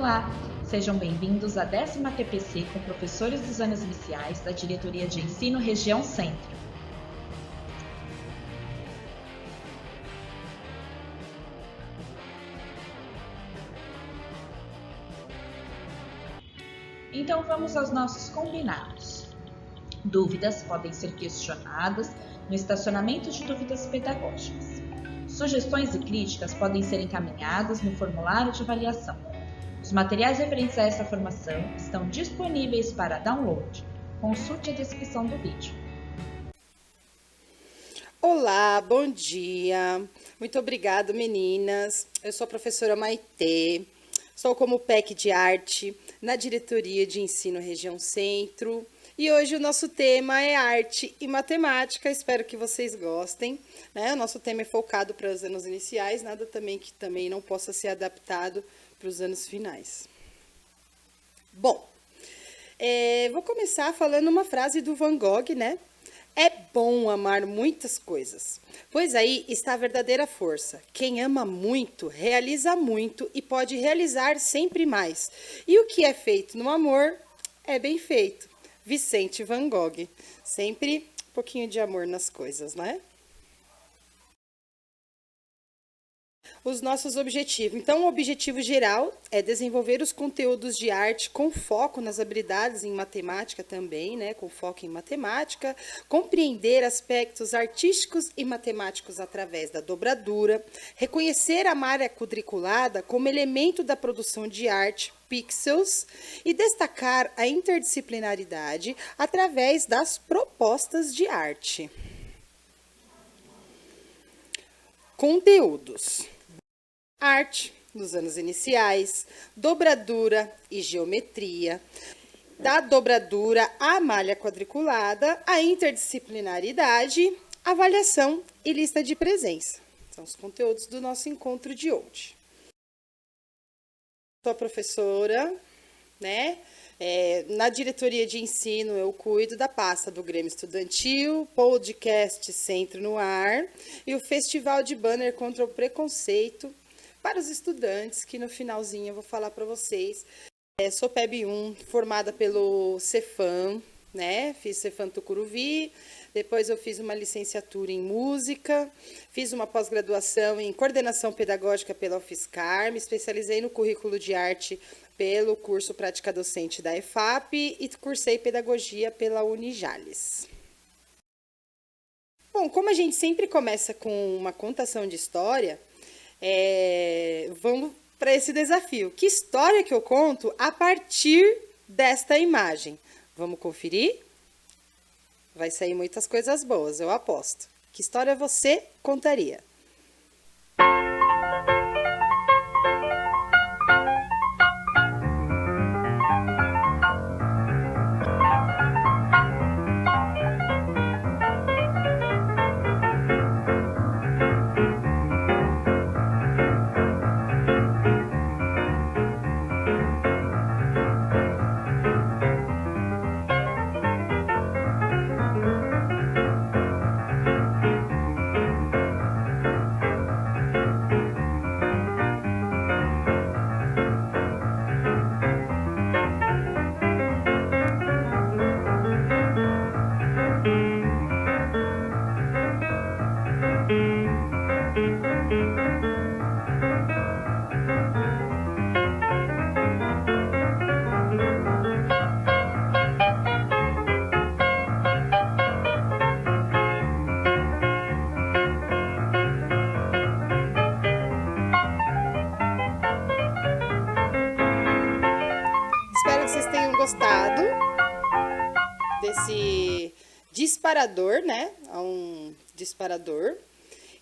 Olá, sejam bem-vindos à 10ª TPC com professores dos anos iniciais da Diretoria de Ensino Região Centro. Então vamos aos nossos combinados. Dúvidas podem ser questionadas no estacionamento de dúvidas pedagógicas. Sugestões e críticas podem ser encaminhadas no formulário de avaliação. Os materiais referentes a essa formação estão disponíveis para download. Consulte a descrição do vídeo. Olá, bom dia. Muito obrigada, meninas. Eu sou a professora Maitê. Sou como PEC de Arte na Diretoria de Ensino Região Centro. E hoje o nosso tema é arte e matemática. Espero que vocês gostem, né? O nosso tema é focado para os anos iniciais, nada também que também não possa ser adaptado para os anos finais. Bom, vou começar falando uma frase do Van Gogh, né? É bom amar muitas coisas, pois aí está a verdadeira força. Quem ama muito, realiza muito e pode realizar sempre mais. E o que é feito no amor é bem feito. Vicente Van Gogh. Sempre um pouquinho de amor nas coisas, né? Os nossos objetivos. Então, o objetivo geral é desenvolver os conteúdos de arte com foco nas habilidades em matemática também, né? Com foco em matemática, compreender aspectos artísticos e matemáticos através da dobradura, reconhecer a malha quadriculada como elemento da produção de arte, pixels, e destacar a interdisciplinaridade através das propostas de arte. Conteúdos. Arte, nos anos iniciais, dobradura e geometria, da dobradura à malha quadriculada, a interdisciplinaridade, avaliação e lista de presença. São os conteúdos do nosso encontro de hoje. Sou a professora, né? Na diretoria de ensino eu cuido da pasta do Grêmio Estudantil, podcast Centro no Ar e o Festival de Banner contra o Preconceito para os estudantes, que no finalzinho eu vou falar para vocês. Sou PEB 1, formada pelo Cefam, né? Fiz Cefam Tucuruvi, depois eu fiz uma licenciatura em música, fiz uma pós-graduação em coordenação pedagógica pela UFSCar, me especializei no currículo de arte pelo curso Prática Docente da EFAP e cursei pedagogia pela Unijales. Bom, como a gente sempre começa com uma contação de história, vamos para esse desafio. Que história que eu conto a partir desta imagem? Vamos conferir? Vai sair muitas coisas boas, eu aposto. Que história você contaria? Espero que vocês tenham gostado desse disparador, né? Um disparador.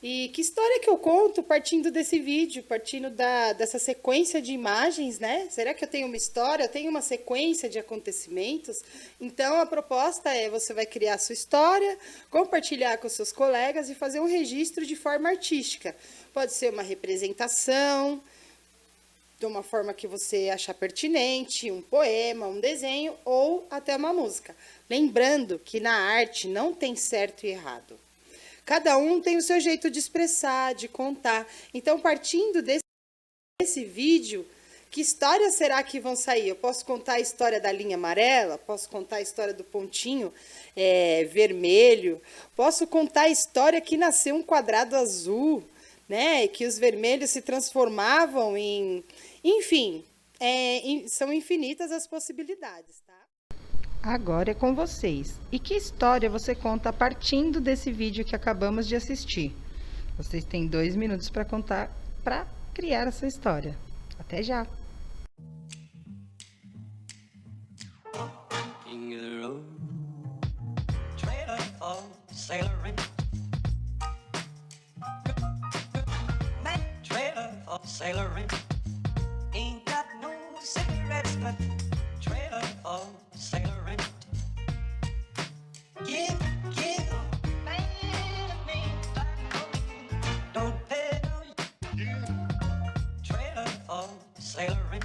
E que história que eu conto partindo desse vídeo, partindo dessa sequência de imagens, né? Será que eu tenho uma história? Eu tenho uma sequência de acontecimentos? Então, a proposta é você vai criar a sua história, compartilhar com seus colegas e fazer um registro de forma artística. Pode ser uma representação, de uma forma que você achar pertinente, um poema, um desenho ou até uma música. Lembrando que na arte não tem certo e errado. Cada um tem o seu jeito de expressar, de contar. Então, partindo desse vídeo, Que histórias será que vão sair? Eu posso contar a história da linha amarela, posso contar a história do pontinho vermelho, posso contar a história que nasceu um quadrado azul, né? Que os vermelhos se transformavam em... Enfim, são infinitas as possibilidades, tá? Agora é com vocês. E que história você conta partindo desse vídeo que acabamos de assistir? Vocês têm 2 minutos para contar, para criar essa história. Até já! King of the road, trailer for sailoring. Man, trailer for sailoring. Ain't got no cigarettes, but trailer for sailoring. Give, man, me, don't pay no trailer for sailoring.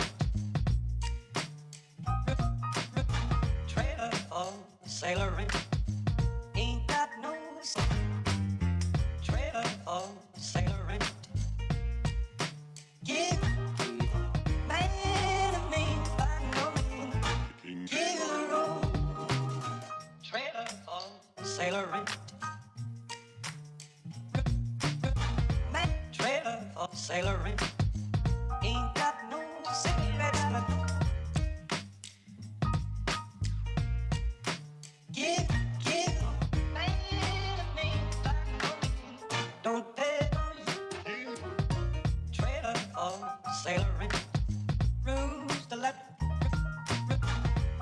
Trailer for sailoring. Ain't got no trailer for sailoring. Give man a me, by no means. Give the road. Trailer for sailoring. Man, trailer for sailoring. Ain't got no cigarettes, but give, man a me, by no means. Don't pay no trailer for sailoring. Rules the left.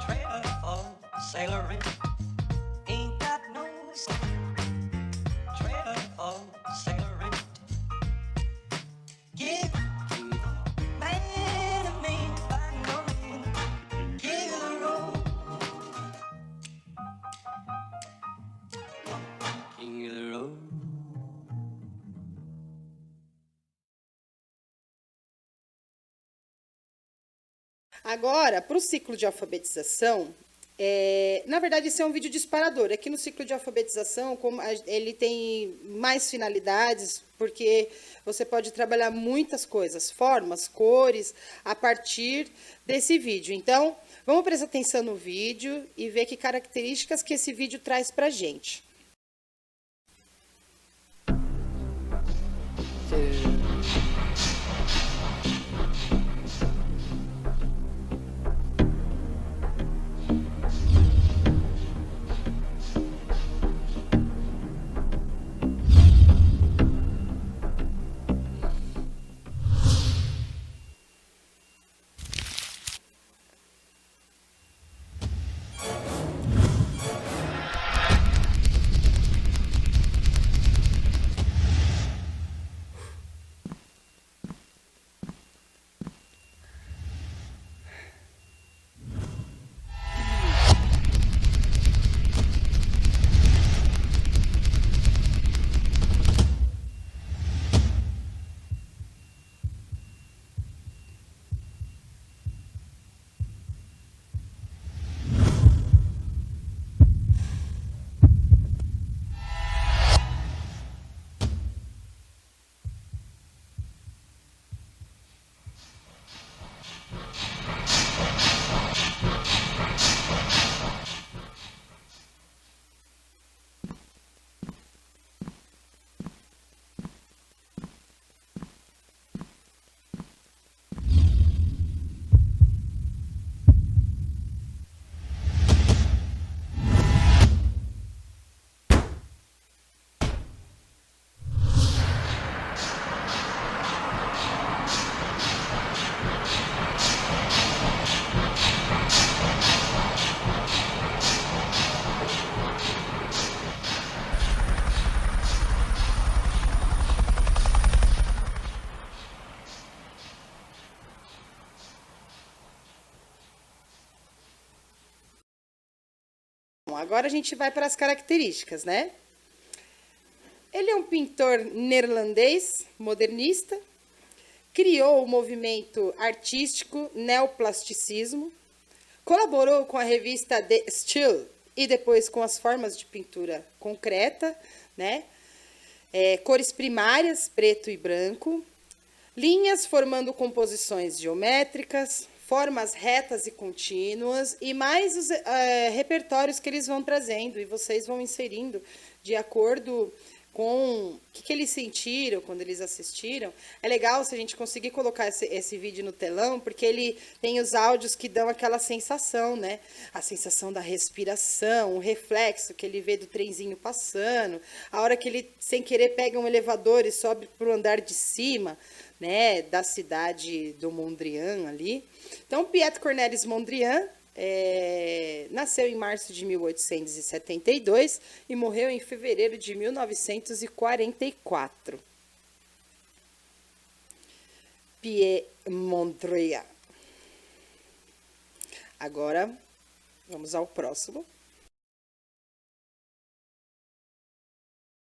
Trailer for sailoring. Ain't got no trailer for sailoring. Give man a me, by no means. Give the road. King of the road. Agora, para o ciclo de alfabetização, na verdade, esse é um vídeo disparador. Aqui no ciclo de alfabetização, ele tem mais finalidades, porque você pode trabalhar muitas coisas, formas, cores, a partir desse vídeo. Então, vamos prestar atenção no vídeo e ver que características que esse vídeo traz para a gente. Agora a gente vai para as características, né? Ele é um pintor neerlandês, modernista, criou o movimento artístico neoplasticismo, colaborou com a revista The Still e depois com as formas de pintura concreta, né? Cores primárias, preto e branco. Linhas formando composições geométricas, formas retas e contínuas e mais os repertórios que eles vão trazendo e vocês vão inserindo de acordo com o que eles sentiram quando eles assistiram. É legal se a gente conseguir colocar esse vídeo no telão, porque ele tem os áudios que dão aquela sensação, né? A sensação da respiração, o reflexo que ele vê do trenzinho passando, a hora que ele, sem querer, pega um elevador e sobe para o andar de cima, né, da cidade do Mondrian ali. Então, Piet Cornelis Mondrian nasceu em março de 1872 e morreu em fevereiro de 1944. Piet Mondrian. Agora, vamos ao próximo.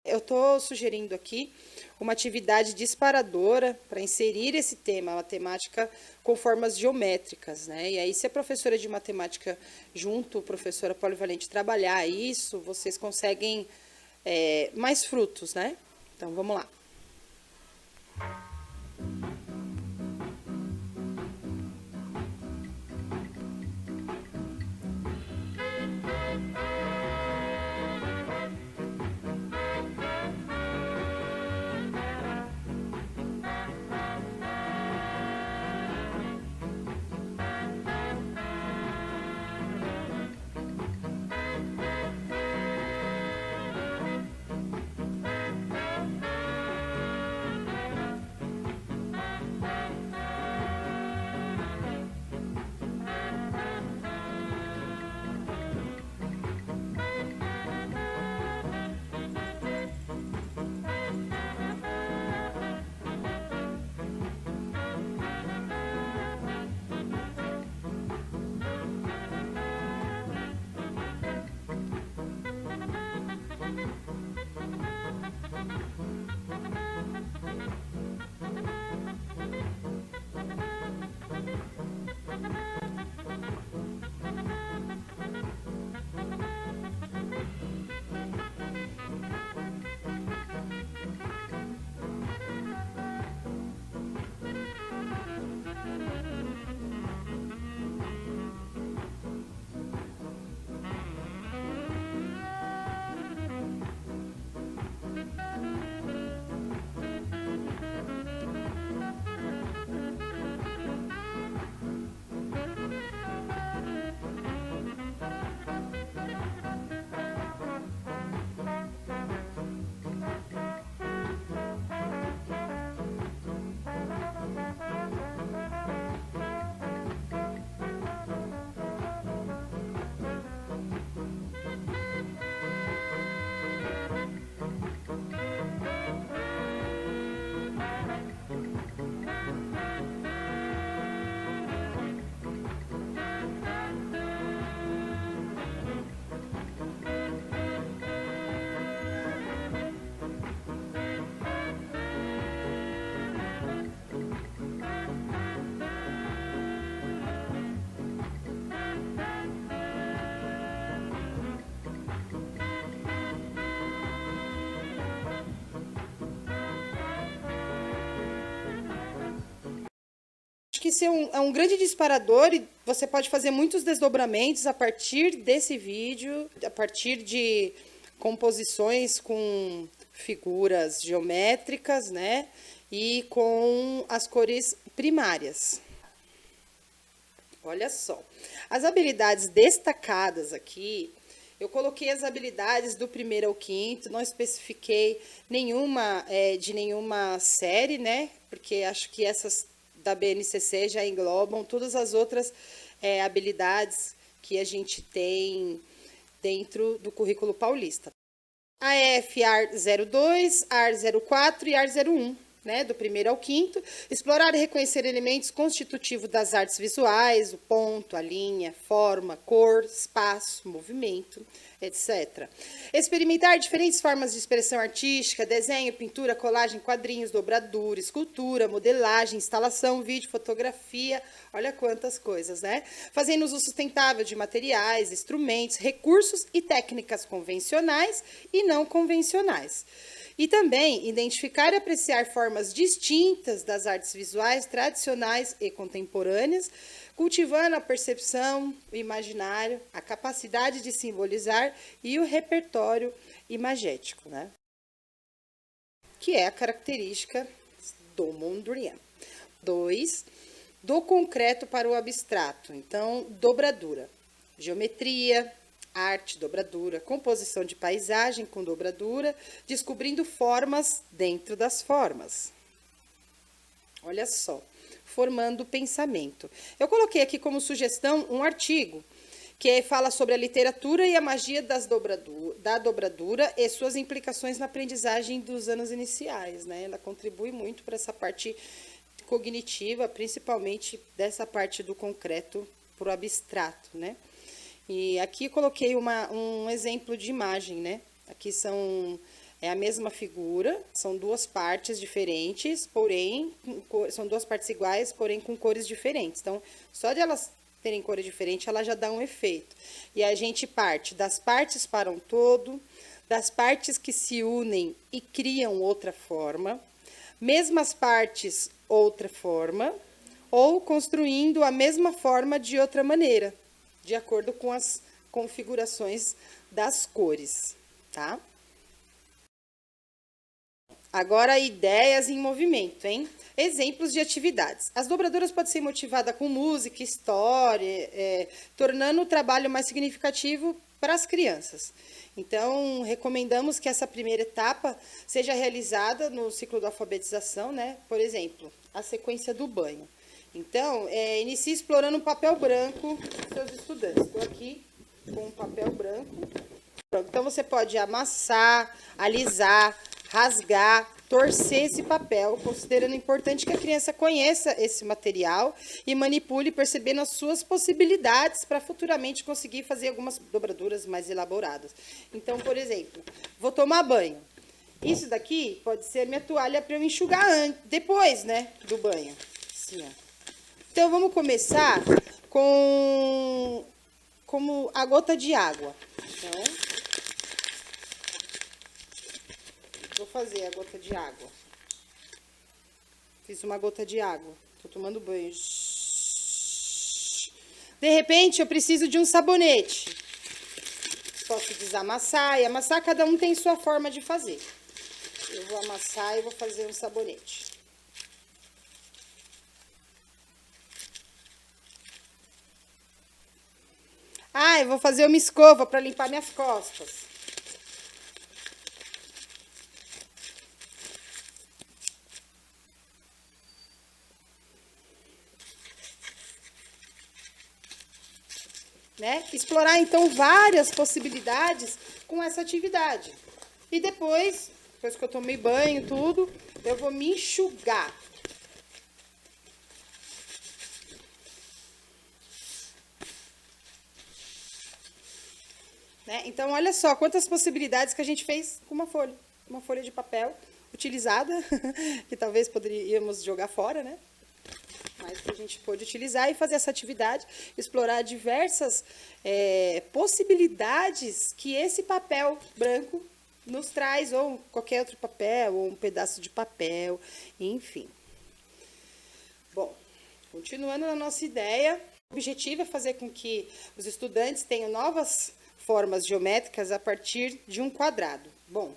Eu estou sugerindo aqui uma atividade disparadora para inserir esse tema, matemática com formas geométricas, né? E aí, se a professora de matemática junto, professora polivalente, trabalhar isso, vocês conseguem mais frutos, né? Então, vamos lá. Que isso é um grande disparador e você pode fazer muitos desdobramentos a partir desse vídeo, a partir de composições com figuras geométricas, né? E com as cores primárias. Olha só, as habilidades destacadas aqui, eu coloquei as habilidades do 1º ao 5º, não especifiquei nenhuma de nenhuma série, né? Porque acho que essas da BNCC já englobam todas as outras habilidades que a gente tem dentro do currículo paulista. AF AR 02, AR 04 e AR 01, né, do 1º ao 5º, explorar e reconhecer elementos constitutivos das artes visuais, o ponto, a linha, forma, cor, espaço, movimento, etc. Experimentar diferentes formas de expressão artística, desenho, pintura, colagem, quadrinhos, dobradura, escultura, modelagem, instalação, vídeo, fotografia, olha quantas coisas, né? Fazendo uso sustentável de materiais, instrumentos, recursos e técnicas convencionais e não convencionais. E também identificar e apreciar formas formas distintas das artes visuais tradicionais e contemporâneas, cultivando a percepção, o imaginário, a capacidade de simbolizar e o repertório imagético, né? Que é a característica do Mondrian. 2. Do concreto para o abstrato. Então, dobradura. Geometria, arte, dobradura, composição de paisagem com dobradura, descobrindo formas dentro das formas. Olha só, formando pensamento. Eu coloquei aqui como sugestão um artigo que fala sobre a literatura e a magia da dobradura e suas implicações na aprendizagem dos anos iniciais, né? Ela contribui muito para essa parte cognitiva, principalmente dessa parte do concreto para o abstrato, né? E aqui coloquei um exemplo de imagem, né? Aqui é a mesma figura, são duas partes diferentes, porém, são duas partes iguais, porém com cores diferentes. Então, só de elas terem cores diferentes, ela já dá um efeito. E a gente parte das partes para um todo, das partes que se unem e criam outra forma, mesmas partes, outra forma, ou construindo a mesma forma de outra maneira, de acordo com as configurações das cores, tá? Agora, ideias em movimento, hein? Exemplos de atividades. As dobraduras podem ser motivadas com música, história, tornando o trabalho mais significativo para as crianças. Então, recomendamos que essa primeira etapa seja realizada no ciclo da alfabetização, né? Por exemplo, a sequência do banho. Então, inicie explorando um papel branco com seus estudantes. Estou aqui com um papel branco. Então, você pode amassar, alisar, rasgar, torcer esse papel, considerando importante que a criança conheça esse material e manipule, percebendo as suas possibilidades para futuramente conseguir fazer algumas dobraduras mais elaboradas. Então, por exemplo, vou tomar banho. Isso daqui pode ser minha toalha para eu enxugar depois, né, do banho. Assim, ó. Então, vamos começar com como a gota de água. Então, vou fazer a gota de água. Fiz uma gota de água. Tô tomando banho. De repente, eu preciso de um sabonete. Posso desamassar e amassar. Cada um tem sua forma de fazer. Eu vou amassar e vou fazer um sabonete. Ah, eu vou fazer uma escova para limpar minhas costas. Né? Explorar, então, várias possibilidades com essa atividade. E depois que eu tomei banho, tudo, eu vou me enxugar. Né? Então, olha só quantas possibilidades que a gente fez com uma folha de papel utilizada, que talvez poderíamos jogar fora, né? Mas que a gente pôde utilizar e fazer essa atividade, explorar diversas possibilidades que esse papel branco nos traz, ou qualquer outro papel, ou um pedaço de papel, enfim. Bom, continuando na nossa ideia, o objetivo é fazer com que os estudantes tenham novas formas geométricas a partir de um quadrado. Bom,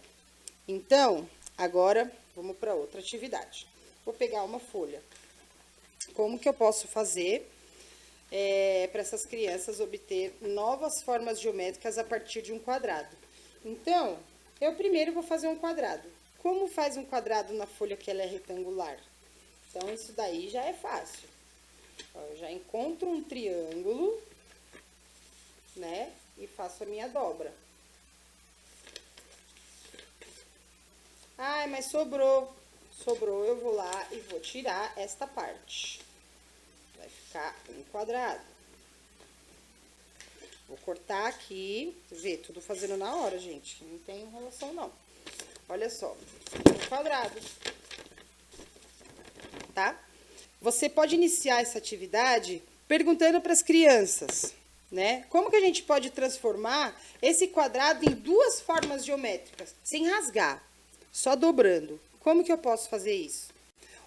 então, agora vamos para outra atividade. Vou pegar uma folha. Como que eu posso fazer para essas crianças obter novas formas geométricas a partir de um quadrado? Então, eu primeiro vou fazer um quadrado. Como faz um quadrado na folha que ela é retangular? Então, isso daí já é fácil. Eu já encontro um triângulo, né? E faço a minha dobra. Ai, mas sobrou. Sobrou, eu vou lá e vou tirar esta parte. Vai ficar um quadrado. Vou cortar aqui. Vê, tudo fazendo na hora, gente. Não tem enrolação, não. Olha só, um quadrado. Tá? Você pode iniciar essa atividade perguntando para as crianças, né? Como que a gente pode transformar esse quadrado em duas formas geométricas, sem rasgar, só dobrando? Como que eu posso fazer isso?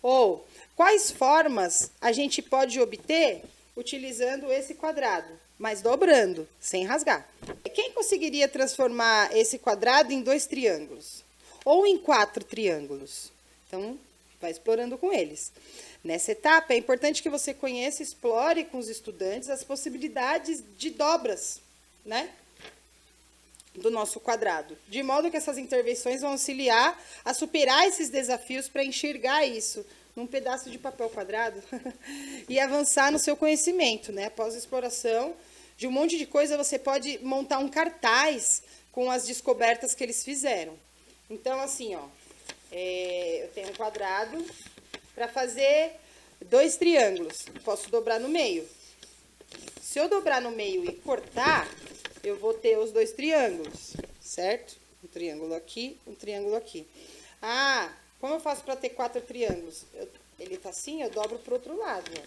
Ou quais formas a gente pode obter utilizando esse quadrado, mas dobrando, sem rasgar? Quem conseguiria transformar esse quadrado em 2 triângulos? Ou em 4 triângulos? Então, vai explorando com eles. Nessa etapa, é importante que você conheça e explore com os estudantes as possibilidades de dobras, né, do nosso quadrado. De modo que essas intervenções vão auxiliar a superar esses desafios para enxergar isso num pedaço de papel quadrado e avançar no seu conhecimento, né? Após a exploração de um monte de coisa, você pode montar um cartaz com as descobertas que eles fizeram. Então, assim, ó, eu tenho um quadrado para fazer 2 triângulos. Posso dobrar no meio. Se eu dobrar no meio e cortar, eu vou ter os 2 triângulos, certo? Um triângulo aqui, um triângulo aqui. Ah, como eu faço para ter 4 triângulos? Ele tá assim, eu dobro pro outro lado, ó.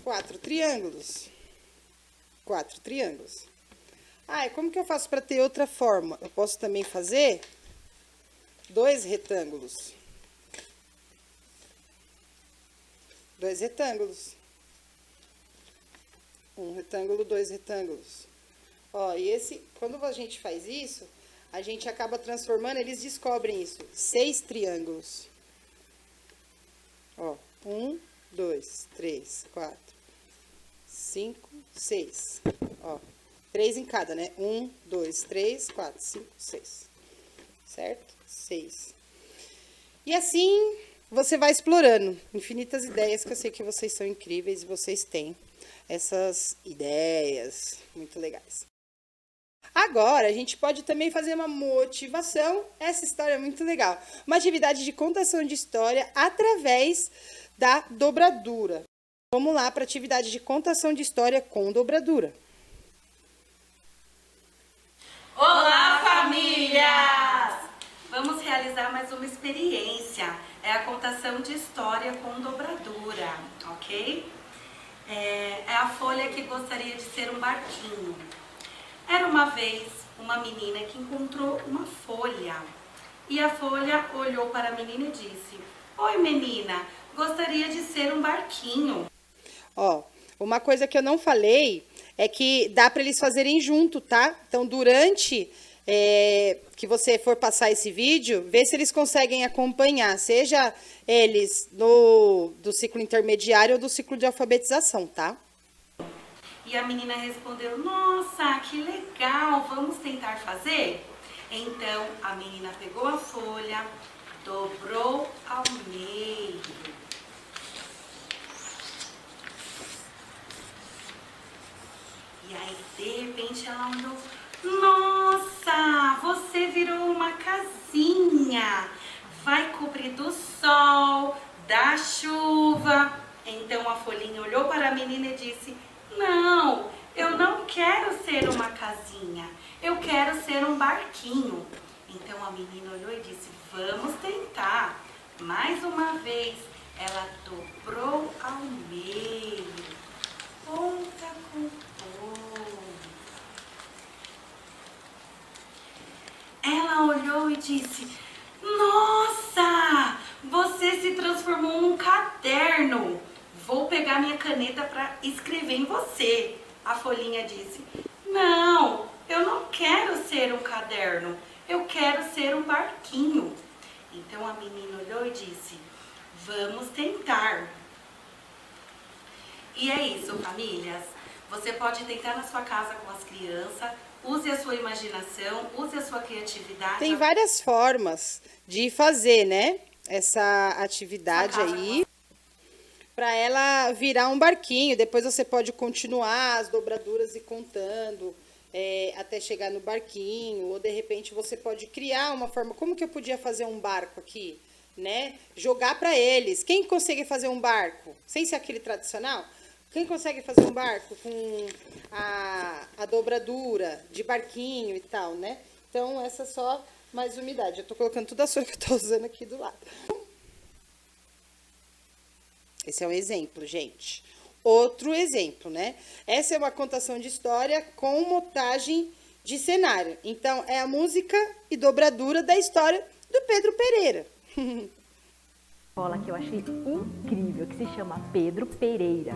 Quatro triângulos. 4 triângulos. Ah, e como que eu faço para ter outra forma? Eu posso também fazer 2 retângulos. 2 retângulos. Um retângulo, 2 retângulos. Ó, e quando a gente faz isso, a gente acaba transformando, eles descobrem isso, 6 triângulos. Ó, 1, 2, 3, 4, 5, 6. Ó, 3 em cada, né? 1, 2, 3, 4, 5, 6. Certo? 6. E assim, você vai explorando infinitas ideias, que eu sei que vocês são incríveis e vocês têm essas ideias muito legais. Agora, a gente pode também fazer uma motivação. Essa história é muito legal. Uma atividade de contação de história através da dobradura. Vamos lá para a atividade de contação de história com dobradura. Olá, famílias! Vamos realizar mais uma experiência. É a contação de história com dobradura, ok? É a folha que gostaria de ser um barquinho. Era uma vez uma menina que encontrou uma folha. E a folha olhou para a menina e disse: Oi, menina, gostaria de ser um barquinho. Ó, uma coisa que eu não falei é que dá para eles fazerem junto, tá? Então, durante que você for passar esse vídeo, vê se eles conseguem acompanhar, seja eles do ciclo intermediário ou do ciclo de alfabetização, tá? E a menina respondeu: Nossa, que legal, vamos tentar fazer? Então, a menina pegou a folha, dobrou ao meio. E aí, de repente, ela olhou: Nossa, você virou uma casinha. Vai cobrir do sol, da chuva. Então, a folhinha olhou para a menina e disse: Não, eu não quero ser uma casinha. Eu quero ser um barquinho. Então, a menina olhou e disse: Vamos tentar. Mais uma vez, ela dobrou ao meio. Ponta com ponta. Ela olhou e disse: Nossa, você se transformou num caderno. Vou pegar minha caneta para escrever em você. A folhinha disse: Não, eu não quero ser um caderno. Eu quero ser um barquinho. Então a menina olhou e disse: Vamos tentar. E é isso, famílias. Você pode tentar na sua casa com as crianças. Use a sua imaginação, use a sua criatividade. Tem várias formas de fazer, né? Essa atividade aí, para ela virar um barquinho. Depois você pode continuar as dobraduras e contando até chegar no barquinho. Ou de repente você pode criar uma forma. Como que eu podia fazer um barco aqui, né? Jogar para eles. Quem consegue fazer um barco sem ser aquele tradicional? Quem consegue fazer um barco com a dobradura de barquinho e tal, né? Então, essa é só mais umidade. Eu tô colocando toda a folha que eu tô usando aqui do lado. Esse é um exemplo, gente. outro exemplo, né? Essa é uma contação de história com montagem de cenário. Então, é a música e dobradura da história do Pedro Pereira. Escola que eu achei incrível, que se chama Pedro Pereira.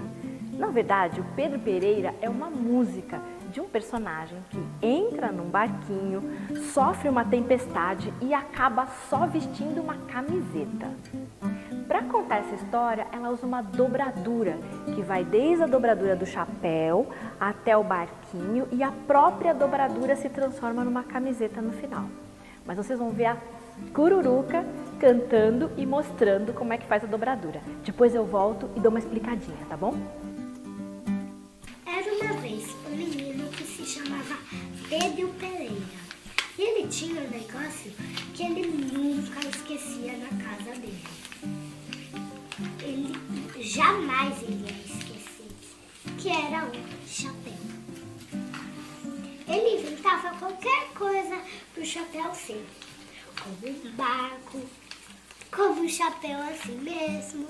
Na verdade, o Pedro Pereira é uma música de um personagem que entra num barquinho, sofre uma tempestade e acaba só vestindo uma camiseta. Para contar essa história, ela usa uma dobradura, que vai desde a dobradura do chapéu até o barquinho, e a própria dobradura se transforma numa camiseta no final. Mas vocês vão ver a Cururuca cantando e mostrando como é que faz a dobradura. Depois eu volto e dou uma explicadinha, tá bom? Era uma vez um menino que se chamava Pedro Pereira. E ele tinha um negócio que ele nunca esquecia na casa dele. Ele jamais iria esquecer, que era o chapéu. Ele inventava qualquer coisa pro chapéu ser, como um barco, como um chapéu assim mesmo.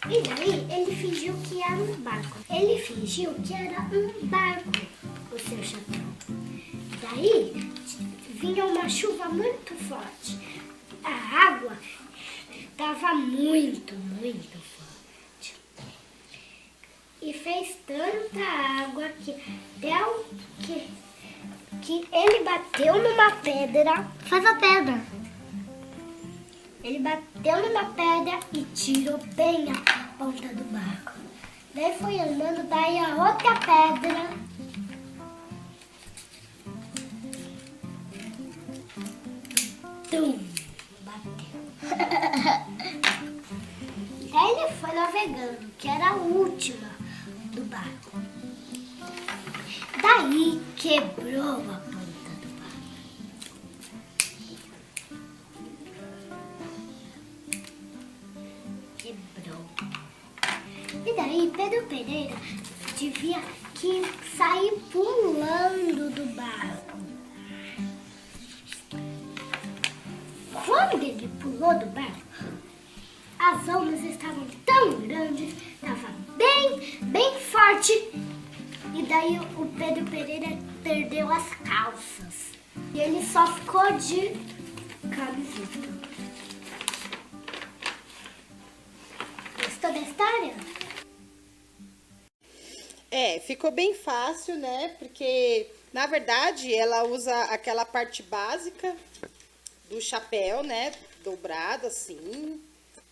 E daí ele fingiu que era um barco. Ele fingiu que era um barco, o seu chapéu. Daí vinha uma chuva muito forte. A água estava muito forte. E fez tanta água que deu que ele bateu numa pedra. Faz a pedra. Ele bateu numa pedra e tirou bem a ponta do barco. Daí foi andando, daí a outra pedra. Tum! Bateu. Daí ele foi navegando, que era a última do barco. Daí quebrou a ponta do barco. Quebrou. E daí Pedro Pereira devia que sair pulando do barco. Quando ele pulou do barco, as ondas estavam tão grandes, estava bem forte. E daí o Pedro Pereira perdeu as calças. E ele só ficou de camiseta. Gostou da história? Ficou bem fácil, né? Porque, na verdade, ela usa aquela parte básica do chapéu, né? Dobrado, assim,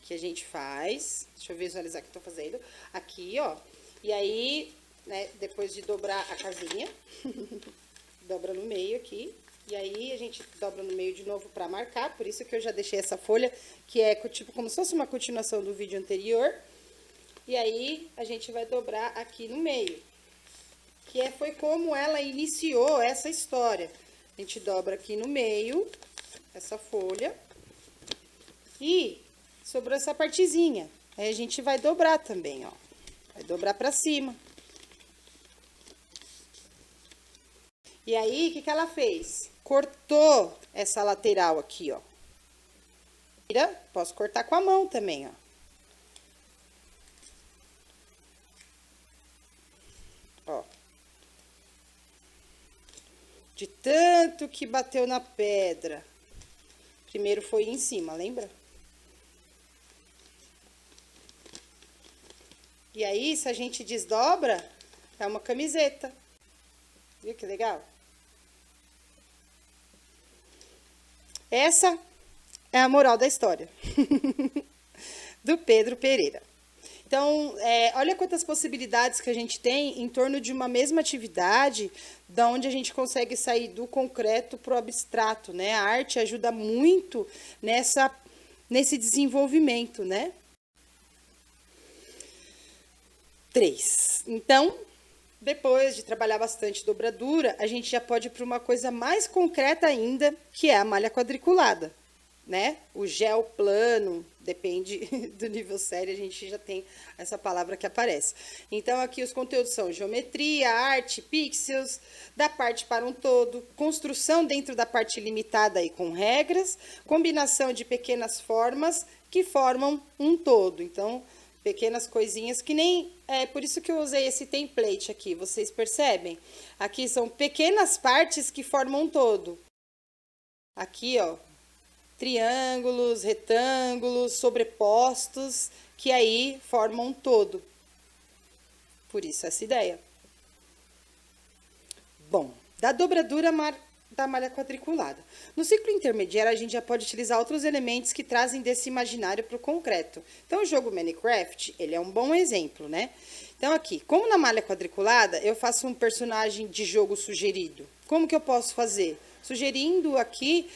que a gente faz. Deixa eu visualizar o que eu tô fazendo. Aqui, ó. E aí, né, depois de dobrar a casinha, dobra no meio aqui. E aí, a gente dobra no meio de novo pra marcar. Por isso que eu já deixei essa folha, que é tipo como se fosse uma continuação do vídeo anterior. E aí, a gente vai dobrar aqui no meio. Foi como ela iniciou essa história. A gente dobra aqui no meio, essa folha. E sobrou essa partezinha. Aí, a gente vai dobrar também, ó. Vai dobrar pra cima. E aí, o que ela fez? Cortou essa lateral aqui, ó. Posso cortar com a mão também, ó. Ó. De tanto que bateu na pedra. Primeiro foi em cima, lembra? E aí, se a gente desdobra, é uma camiseta. Viu que legal? Essa é a moral da história do Pedro Pereira. Então, olha quantas possibilidades que a gente tem em torno de uma mesma atividade, da onde a gente consegue sair do concreto para o abstrato, né? A arte ajuda muito nesse desenvolvimento, né? 3. Então, depois de trabalhar bastante dobradura, a gente já pode ir para uma coisa mais concreta ainda, que é a malha quadriculada, né? O gel plano, depende do nível sério, a gente já tem essa palavra que aparece. Então, aqui os conteúdos são geometria, arte, pixels, da parte para um todo, construção dentro da parte limitada e com regras, combinação de pequenas formas que formam um todo. Então, pequenas coisinhas que nem... É por isso que eu usei esse template aqui, vocês percebem? Aqui são pequenas partes que formam um todo. Aqui, ó, triângulos, retângulos, sobrepostos, que aí formam um todo. Por isso essa ideia. Bom, da dobradura da malha quadriculada. No ciclo intermediário, a gente já pode utilizar outros elementos que trazem desse imaginário para o concreto. Então, o jogo Minecraft, ele é um bom exemplo, né? Então, aqui, como na malha quadriculada, eu faço um personagem de jogo sugerido. Como que eu posso fazer? Sugerindo aqui,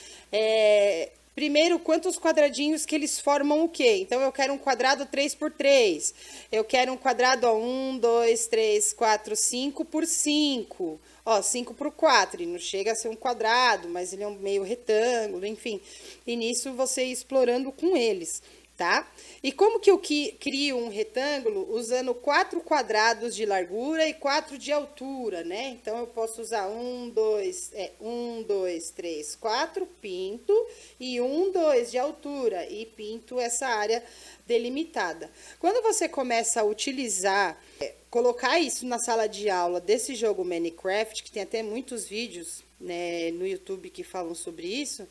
primeiro, quantos quadradinhos que eles formam o quê? Então, eu quero um quadrado 3x3. Eu quero um quadrado, ó, 1, 2, 3, 4, 5 por 5. Ó, 5 por 4, ele não chega a ser um quadrado, mas ele é um meio retângulo, enfim. E nisso você ir explorando com eles, tá? E como que eu crio um retângulo? Usando 4 quadrados de largura e 4 de altura, né? Então, eu posso usar 1, 2, 3, 4, pinto, e 1, 2 de altura, e pinto essa área delimitada. Quando você começa a utilizar, colocar isso na sala de aula desse jogo Minecraft, que tem até muitos vídeos, né, no YouTube que falam sobre isso,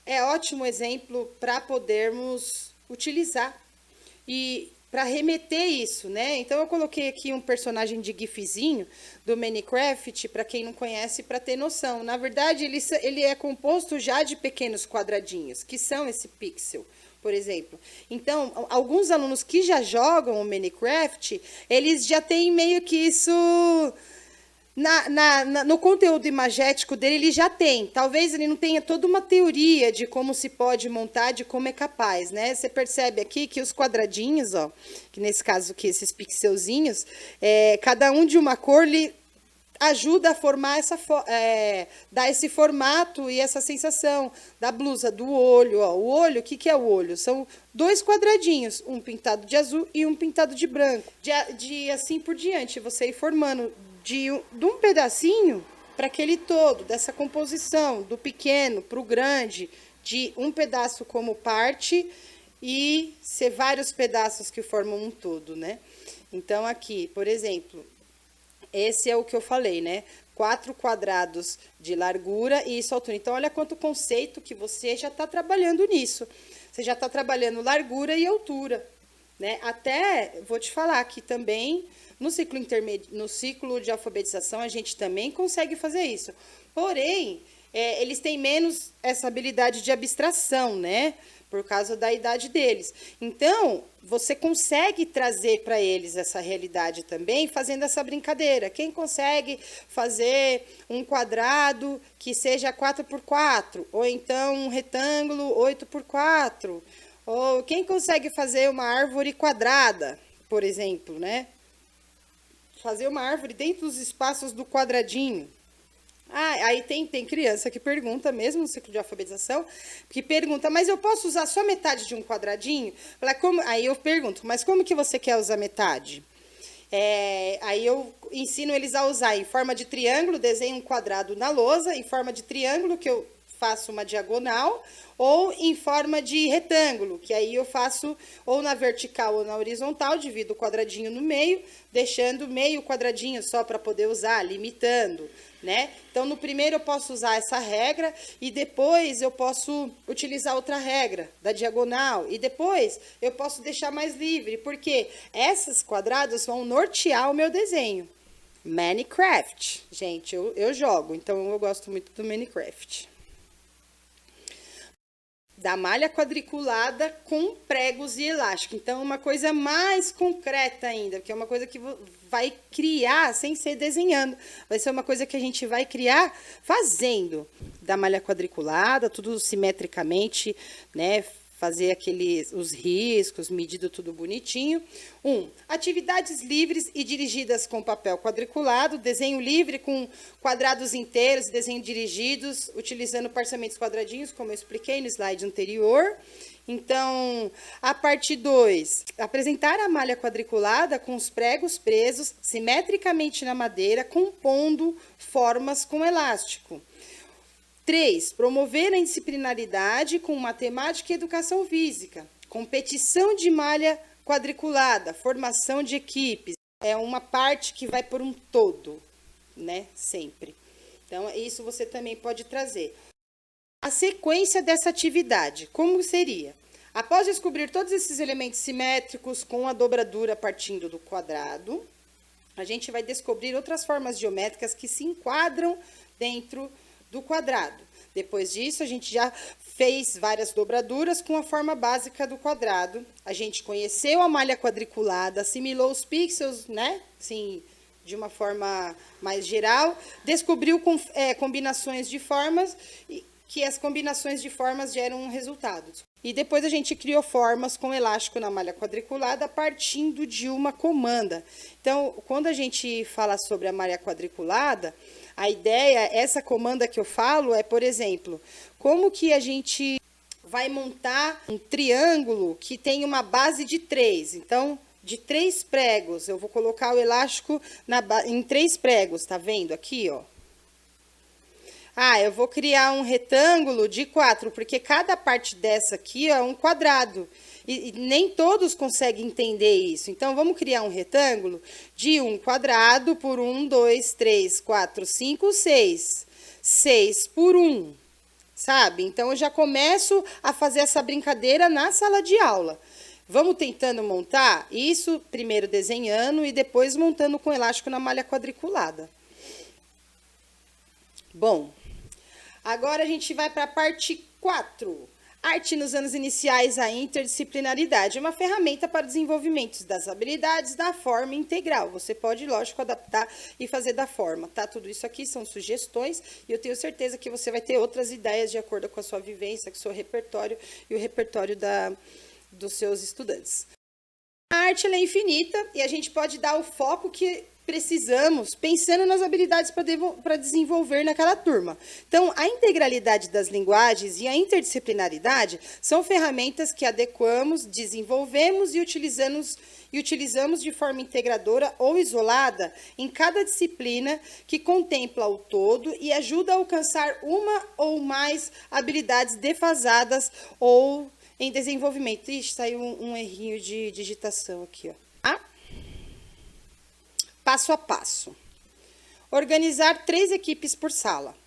é ótimo exemplo para podermos utilizar e para remeter isso, né? Então, eu coloquei aqui um personagem de gifzinho do Minecraft, para quem não conhece, para ter noção. Na verdade, ele é composto já de pequenos quadradinhos, que são esse pixel, por exemplo. Então, alguns alunos que já jogam o Minecraft, eles já têm meio que isso... no conteúdo imagético dele, ele já tem. Talvez ele não tenha toda uma teoria de como se pode montar, de como é capaz, né? Você percebe aqui que os quadradinhos, ó, que nesse caso aqui, esses pixelzinhos, cada um de uma cor, ele ajuda a formar dar esse formato e essa sensação da blusa, do olho, ó. O olho, o que que é o olho? São 2 quadradinhos, um pintado de azul e um pintado de branco. De assim por diante, você ir formando de um pedacinho para aquele todo, dessa composição, do pequeno para o grande, de um pedaço como parte e ser vários pedaços que formam um todo, né? Então, aqui, por exemplo, esse é o que eu falei, né? 4 quadrados de largura e isso altura. Então, olha quanto conceito que você já está trabalhando nisso. Você já está trabalhando largura e altura, né? Até, vou te falar que também... No ciclo de alfabetização, a gente também consegue fazer isso. Porém, eles têm menos essa habilidade de abstração, né? Por causa da idade deles. Então, você consegue trazer para eles essa realidade também, fazendo essa brincadeira. Quem consegue fazer um quadrado que seja 4x4? Ou então um retângulo 8x4? Ou quem consegue fazer uma árvore quadrada, por exemplo, né? Fazer uma árvore dentro dos espaços do quadradinho. Aí tem criança que pergunta, mesmo no ciclo de alfabetização, que pergunta, mas eu posso usar só metade de um quadradinho? Aí eu pergunto, mas como que você quer usar metade? Aí eu ensino eles a usar em forma de triângulo, desenho um quadrado na lousa, em forma de triângulo, que eu faço uma diagonal, ou em forma de retângulo, que aí eu faço ou na vertical ou na horizontal, divido o quadradinho no meio, deixando meio quadradinho só para poder usar, limitando, né? Então, no primeiro eu posso usar essa regra e depois eu posso utilizar outra regra da diagonal e depois eu posso deixar mais livre, porque esses quadrados vão nortear o meu desenho. Minecraft, gente, eu jogo, então eu gosto muito do Minecraft. Da malha quadriculada com pregos e elástico. Então, uma coisa mais concreta ainda, que é uma coisa que vai criar sem ser desenhando. Vai ser uma coisa que a gente vai criar fazendo. Da malha quadriculada, tudo simetricamente, né? Fazer os riscos, medido tudo bonitinho. 1. Atividades livres e dirigidas com papel quadriculado, desenho livre com quadrados inteiros, desenho dirigidos, utilizando parçamentos quadradinhos, como eu expliquei no slide anterior. Então, a parte 2, apresentar a malha quadriculada com os pregos presos simetricamente na madeira, compondo formas com elástico. 3. Promover a disciplinaridade com matemática e educação física. Competição de malha quadriculada, formação de equipes, é uma parte que vai por um todo, né? Sempre. Então, isso você também pode trazer. A sequência dessa atividade, como seria? Após descobrir todos esses elementos simétricos com a dobradura partindo do quadrado, a gente vai descobrir outras formas geométricas que se enquadram dentro do quadrado. Depois disso, a gente já fez várias dobraduras com a forma básica do quadrado. A gente conheceu a malha quadriculada, assimilou os pixels, né? Assim, de uma forma mais geral. Descobriu combinações de formas e que as combinações de formas geram resultados. E depois a gente criou formas com elástico na malha quadriculada partindo de uma comanda. Então, quando a gente fala sobre a malha quadriculada, a ideia, essa comanda que eu falo é, por exemplo, como que a gente vai montar um triângulo que tem uma base de 3. Então, de 3 pregos, eu vou colocar o elástico em 3 pregos, tá vendo aqui, ó? Ah, eu vou criar um retângulo de 4, porque cada parte dessa aqui ó, é um quadrado. E nem todos conseguem entender isso. Então, vamos criar um retângulo de 1 quadrado por 1, 2, 3, 4, 5, 6. 6 por 1, sabe? Então, eu já começo a fazer essa brincadeira na sala de aula. Vamos tentando montar isso, primeiro desenhando e depois montando com elástico na malha quadriculada. Bom, agora a gente vai para a parte 4. Arte nos anos iniciais, a interdisciplinaridade é uma ferramenta para o desenvolvimento das habilidades da forma integral. Você pode, lógico, adaptar e fazer da forma, tá? Tudo isso aqui são sugestões e eu tenho certeza que você vai ter outras ideias de acordo com a sua vivência, com o seu repertório e o repertório dos seus estudantes. A arte ela é infinita e a gente pode dar o foco que precisamos, pensando nas habilidades para desenvolver naquela turma. Então, a integralidade das linguagens e a interdisciplinaridade são ferramentas que adequamos, desenvolvemos e utilizamos de forma integradora ou isolada em cada disciplina que contempla o todo e ajuda a alcançar uma ou mais habilidades defasadas ou em desenvolvimento. Ixi, saiu um errinho de digitação aqui, ó. Passo a passo. Organizar 3 equipes por sala.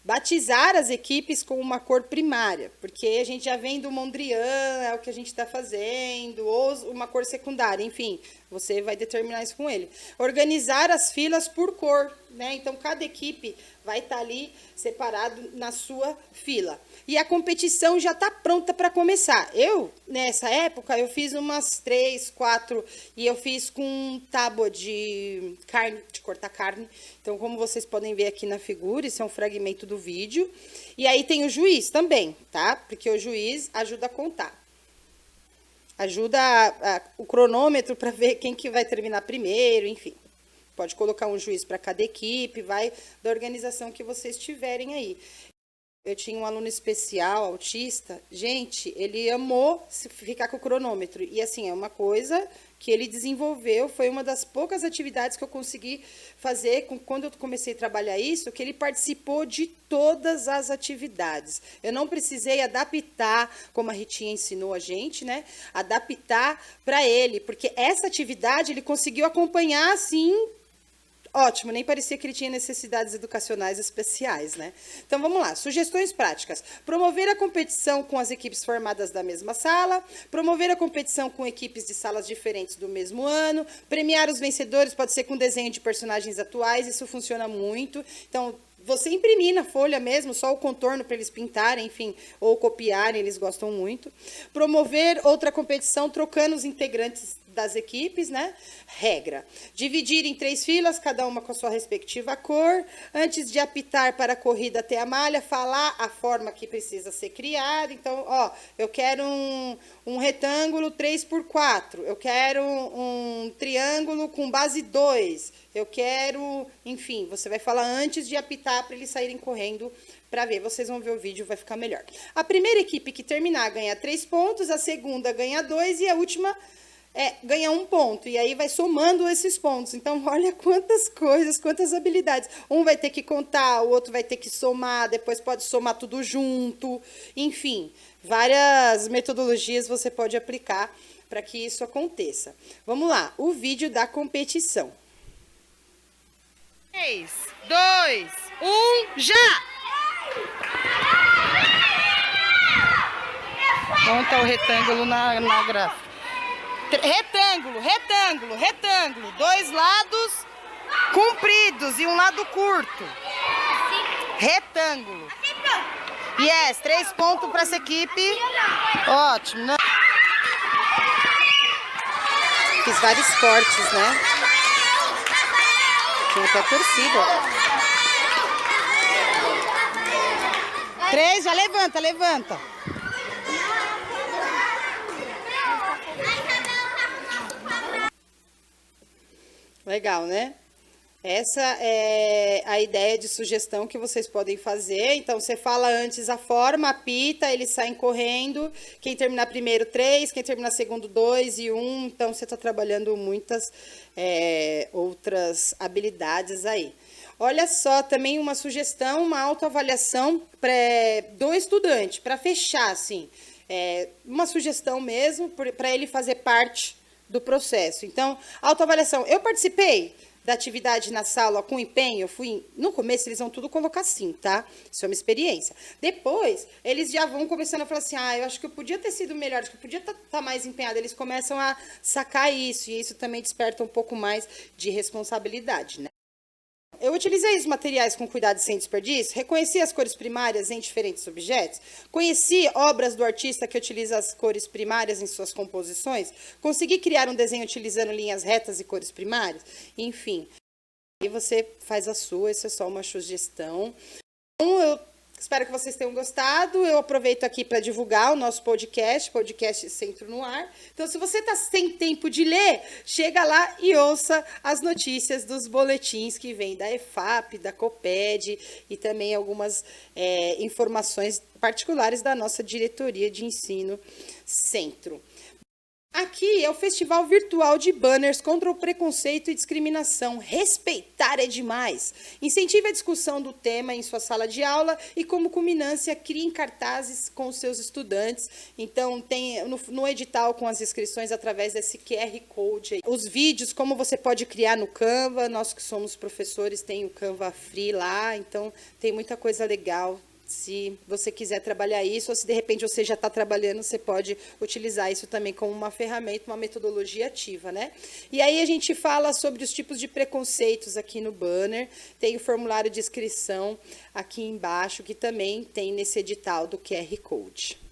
Batizar as equipes com uma cor primária, porque a gente já vem do Mondrian, é o que a gente está fazendo, ou uma cor secundária, enfim, você vai determinar isso com ele. Organizar as filas por cor, né? Então, cada equipe vai estar ali separado na sua fila. E a competição já está pronta para começar. Eu, nessa época, eu fiz umas 3, 4, e eu fiz com tábua de carne, de cortar carne. Então, como vocês podem ver aqui na figura, isso é um fragmento do vídeo. E aí tem o juiz também, tá? Porque o juiz ajuda a contar. Ajuda o cronômetro para ver quem que vai terminar primeiro, enfim. Pode colocar um juiz para cada equipe, vai da organização que vocês tiverem aí. Eu tinha um aluno especial, autista. Gente, ele amou ficar com o cronômetro. E, assim, é uma coisa que ele desenvolveu. Foi uma das poucas atividades que eu consegui fazer quando eu comecei a trabalhar isso, que ele participou de todas as atividades. Eu não precisei adaptar, como a Ritinha ensinou a gente, né? Adaptar para ele, porque essa atividade ele conseguiu acompanhar, assim, ótimo, nem parecia que ele tinha necessidades educacionais especiais, né? Então, vamos lá. Sugestões práticas. Promover a competição com as equipes formadas da mesma sala. Promover a competição com equipes de salas diferentes do mesmo ano. Premiar os vencedores, pode ser com desenho de personagens atuais, isso funciona muito. Então, você imprimir na folha mesmo, só o contorno para eles pintarem, enfim, ou copiarem, eles gostam muito. Promover outra competição trocando os integrantes das equipes, né? Regra: dividir em 3 filas, cada uma com a sua respectiva cor. Antes de apitar para a corrida até a malha, falar a forma que precisa ser criada. Então, ó, eu quero um retângulo 3x4. Eu quero um triângulo com base 2. Eu quero, enfim, você vai falar antes de apitar para eles saírem correndo para ver. Vocês vão ver o vídeo, vai ficar melhor. A primeira equipe que terminar ganha 3 pontos, a segunda ganha 2 e a última ganha 1 ponto, e aí vai somando esses pontos. Então, olha quantas coisas, quantas habilidades. Um vai ter que contar, o outro vai ter que somar, depois pode somar tudo junto. Enfim, várias metodologias você pode aplicar para que isso aconteça. Vamos lá, o vídeo da competição. 3, 2, 1, já! Monta o retângulo na gráfica. Retângulo, retângulo, retângulo. 2 lados compridos e um lado curto. Retângulo. Yes, 3 pontos para essa equipe. Ótimo, né? Fiz vários cortes, né? Tinha até torcida. 3, já levanta, levanta. Legal, né? Essa é a ideia de sugestão que vocês podem fazer. Então, você fala antes a forma, apita, eles saem correndo. Quem terminar primeiro, 3. Quem terminar segundo, 2 e 1. Então, você está trabalhando muitas outras habilidades aí. Olha só, também uma sugestão, uma autoavaliação do estudante, para fechar, assim. Uma sugestão mesmo, para ele fazer parte do processo. Então, autoavaliação. Eu participei da atividade na sala com empenho, no começo eles vão tudo colocar assim, tá? Isso é uma experiência. Depois, eles já vão começando a falar assim, eu acho que eu podia ter sido melhor, acho que eu podia estar mais empenhado. Eles começam a sacar isso, e isso também desperta um pouco mais de responsabilidade, né? Eu utilizei os materiais com cuidado e sem desperdício, reconheci as cores primárias em diferentes objetos, conheci obras do artista que utiliza as cores primárias em suas composições, consegui criar um desenho utilizando linhas retas e cores primárias, enfim. Aí você faz a sua, isso é só uma sugestão. Então, eu espero que vocês tenham gostado. Eu aproveito aqui para divulgar o nosso podcast Centro no Ar. Então, se você está sem tempo de ler, chega lá e ouça as notícias dos boletins que vêm da EFAP, da COPED e também algumas informações particulares da nossa diretoria de ensino Centro. Aqui é o Festival Virtual de Banners contra o Preconceito e Discriminação. Respeitar é demais. Incentive a discussão do tema em sua sala de aula e, como culminância, crie cartazes com os seus estudantes. Então, tem no edital com as inscrições através desse QR Code. Os vídeos, como você pode criar no Canva. Nós que somos professores, tem o Canva Free lá. Então, tem muita coisa legal. Se você quiser trabalhar isso, ou se de repente você já está trabalhando, você pode utilizar isso também como uma ferramenta, uma metodologia ativa, né? E aí a gente fala sobre os tipos de preconceitos aqui no banner, tem o formulário de inscrição aqui embaixo, que também tem nesse edital do QR Code.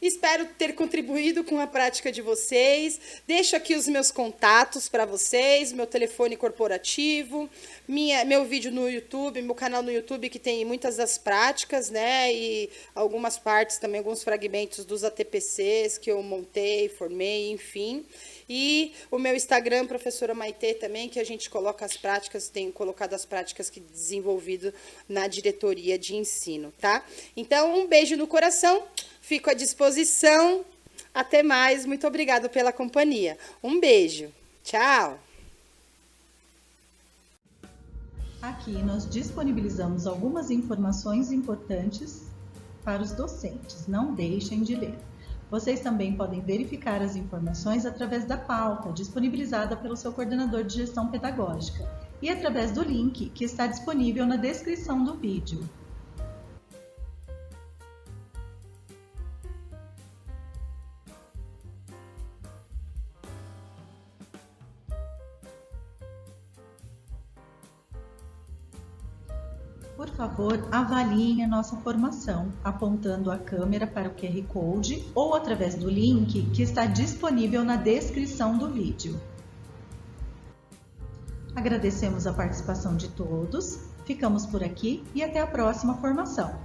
Espero ter contribuído com a prática de vocês. Deixo aqui os meus contatos para vocês, meu telefone corporativo, meu vídeo no YouTube, meu canal no YouTube, que tem muitas das práticas, né? E algumas partes também, alguns fragmentos dos ATPCs que eu montei, formei, enfim. E o meu Instagram, professora Maitê, também, que a gente coloca as práticas, tenho colocado as práticas que desenvolvido na diretoria de ensino, tá? Então, um beijo no coração. Fico à disposição. Até mais. Muito obrigada pela companhia. Um beijo. Tchau. Aqui nós disponibilizamos algumas informações importantes para os docentes. Não deixem de ler. Vocês também podem verificar as informações através da pauta disponibilizada pelo seu coordenador de gestão pedagógica e através do link que está disponível na descrição do vídeo. Por favor, avaliem a nossa formação, apontando a câmera para o QR Code ou através do link que está disponível na descrição do vídeo. Agradecemos a participação de todos, ficamos por aqui e até a próxima formação.